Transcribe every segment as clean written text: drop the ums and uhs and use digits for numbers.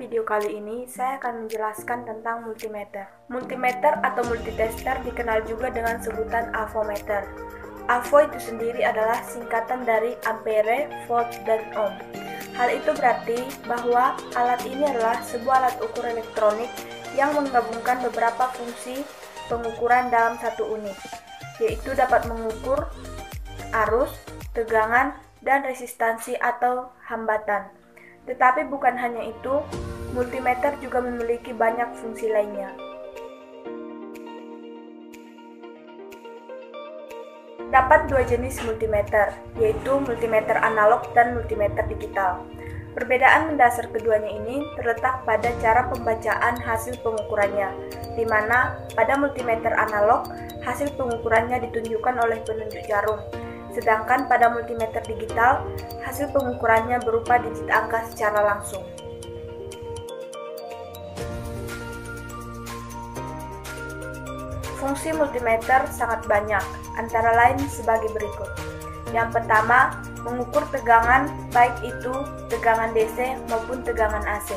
video kali ini, saya akan menjelaskan tentang multimeter. Multimeter atau multitester dikenal juga dengan sebutan avometer. Avo itu sendiri adalah singkatan dari ampere, volt, dan ohm. Hal itu berarti bahwa alat ini adalah sebuah alat ukur elektronik yang menggabungkan beberapa fungsi pengukuran dalam satu unit, yaitu dapat mengukur arus, tegangan, dan resistansi atau hambatan. Tetapi bukan hanya itu, multimeter juga memiliki banyak fungsi lainnya. Terdapat dua jenis multimeter, yaitu multimeter analog dan multimeter digital. Perbedaan mendasar keduanya ini terletak pada cara pembacaan hasil pengukurannya, di mana pada multimeter analog, hasil pengukurannya ditunjukkan oleh penunjuk jarum, sedangkan pada multimeter digital, hasil pengukurannya berupa digit angka secara langsung. Fungsi multimeter sangat banyak, antara lain sebagai berikut. Yang pertama, mengukur tegangan baik itu tegangan DC maupun tegangan AC.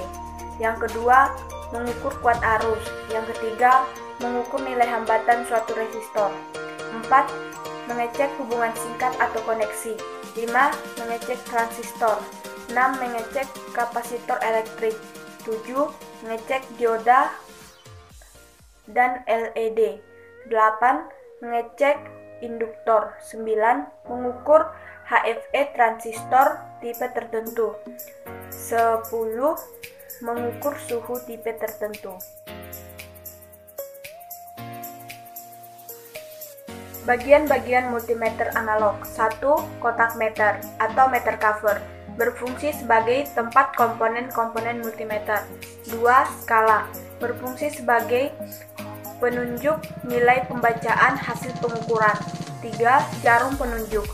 Yang kedua, mengukur kuat arus. Yang ketiga, mengukur nilai hambatan suatu resistor. 4. Mengecek hubungan singkat atau koneksi. 5. Mengecek transistor. 6. Mengecek kapasitor elektrik. 7. Mengecek dioda dan LED. 8. Mengecek induktor. 9. Mengukur HFE transistor tipe tertentu. 10. Mengukur suhu tipe tertentu. Bagian-bagian multimeter analog. 1. Kotak meter atau meter cover, berfungsi sebagai tempat komponen-komponen multimeter. 2. Skala, berfungsi sebagai penunjuk nilai pembacaan hasil pengukuran. 3. Jarum penunjuk,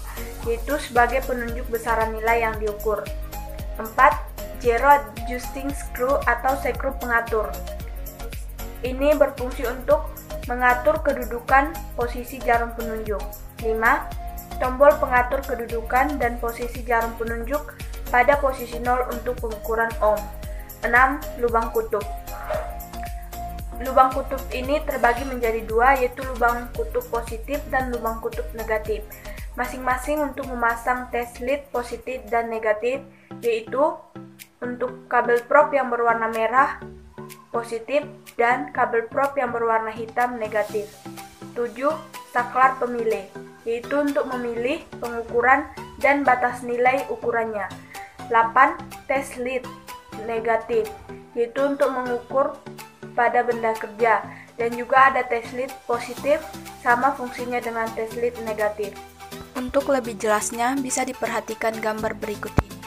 yaitu sebagai penunjuk besaran nilai yang diukur. 4. Zero adjusting screw atau sekrup pengatur. Ini berfungsi untuk mengatur kedudukan posisi jarum penunjuk. 5. Tombol pengatur kedudukan dan posisi jarum penunjuk pada posisi 0 untuk pengukuran ohm. 6. Lubang kutub. Lubang kutub ini terbagi menjadi dua, yaitu lubang kutub positif dan lubang kutub negatif, masing-masing untuk memasang test lead positif dan negatif, yaitu untuk kabel prop yang berwarna merah positif dan kabel prop yang berwarna hitam negatif. 7. Saklar pemilih, yaitu untuk memilih pengukuran dan batas nilai ukurannya. 8. Test lead negatif, yaitu untuk mengukur pada benda kerja, dan juga ada test lead positif, sama fungsinya dengan test lead negatif. Untuk lebih jelasnya bisa diperhatikan gambar berikut ini.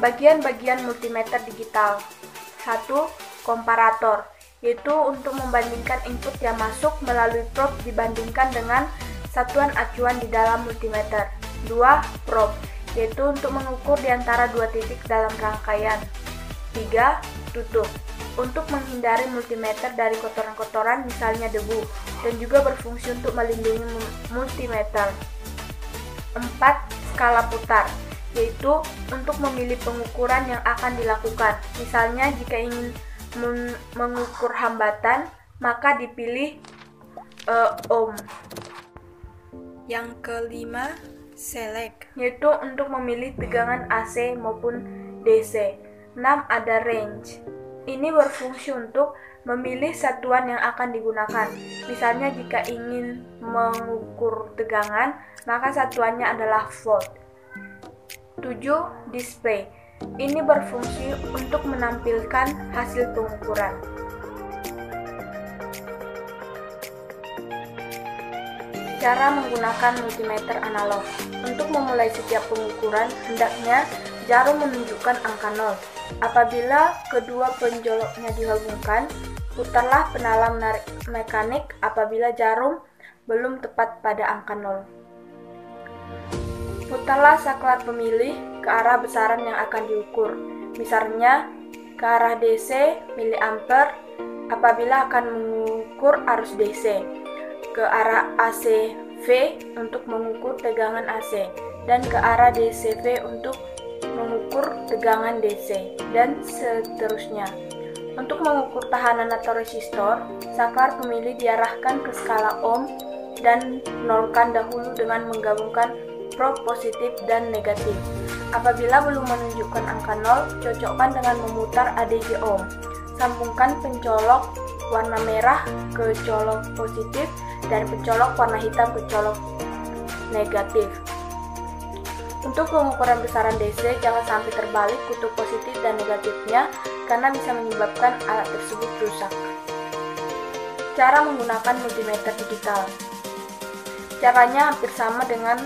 Bagian-bagian multimeter digital. 1. Komparator, yaitu untuk membandingkan input yang masuk melalui probe dibandingkan dengan satuan acuan di dalam multimeter. 2. Probe, yaitu untuk mengukur di antara dua titik dalam rangkaian. 3. Tutup, untuk menghindari multimeter dari kotoran-kotoran misalnya debu, dan juga berfungsi untuk melindungi multimeter. 4. Skala putar, yaitu untuk memilih pengukuran yang akan dilakukan. Misalnya jika ingin mengukur hambatan, maka dipilih ohm. Yang kelima, select, yaitu untuk memilih tegangan AC maupun DC. 6. Ada range. Ini berfungsi untuk memilih satuan yang akan digunakan. Misalnya jika ingin mengukur tegangan, maka satuannya adalah volt. 7. Display. Ini berfungsi untuk menampilkan hasil pengukuran. Cara menggunakan multimeter analog. Untuk memulai setiap pengukuran, hendaknya jarum menunjukkan angka 0. Apabila kedua penjoloknya dihubungkan, putarlah penalam mekanik apabila jarum belum tepat pada angka 0. Putarlah saklar pemilih ke arah besaran yang akan diukur, misalnya ke arah DC miliampere apabila akan mengukur arus DC, ke arah ACV untuk mengukur tegangan AC, dan ke arah DCV untuk mengukur mengukur tegangan DC, dan seterusnya. Untuk mengukur tahanan atau resistor, saklar pemilih diarahkan ke skala ohm dan nolkan dahulu dengan menggabungkan prob positif dan negatif. Apabila belum menunjukkan angka 0, cocokkan dengan memutar ADC ohm. Sambungkan pencolok warna merah ke colok positif dan pencolok warna hitam ke colok negatif. Untuk pengukuran besaran DC, jangan sampai terbalik kutub positif dan negatifnya karena bisa menyebabkan alat tersebut rusak. Cara menggunakan multimeter digital. Caranya hampir sama dengan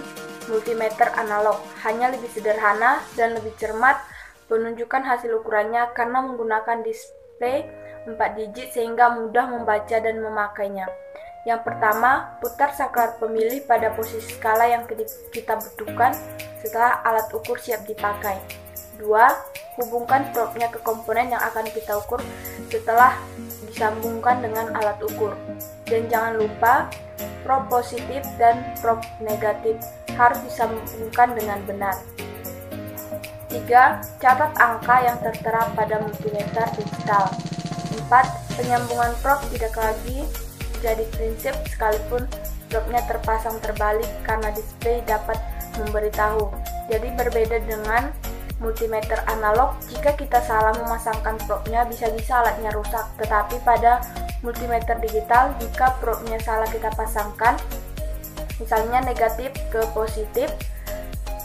multimeter analog, hanya lebih sederhana dan lebih cermat penunjukan hasil ukurannya karena menggunakan display 4 digit sehingga mudah membaca dan memakainya. Yang pertama, putar saklar pemilih pada posisi skala yang kita butuhkan setelah alat ukur siap dipakai. 2. Hubungkan probnya ke komponen yang akan kita ukur setelah disambungkan dengan alat ukur. Dan jangan lupa, prob positif dan prob negatif harus disambungkan dengan benar. 3. Catat angka yang tertera pada multimeter digital. 4. Penyambungan prob tidak lagi jadi prinsip sekalipun probnya terpasang terbalik karena display dapat memberitahu. Jadi berbeda dengan multimeter analog, jika kita salah memasangkan probnya bisa-bisa alatnya rusak. Tetapi pada multimeter digital, jika probnya salah kita pasangkan, misalnya negatif ke positif,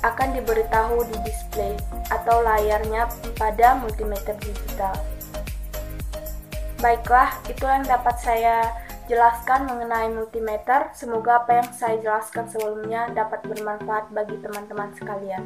akan diberitahu di display atau layarnya pada multimeter digital. Baiklah, itu yang dapat saya jelaskan mengenai multimeter. Semoga apa yang saya jelaskan sebelumnya dapat bermanfaat bagi teman-teman sekalian.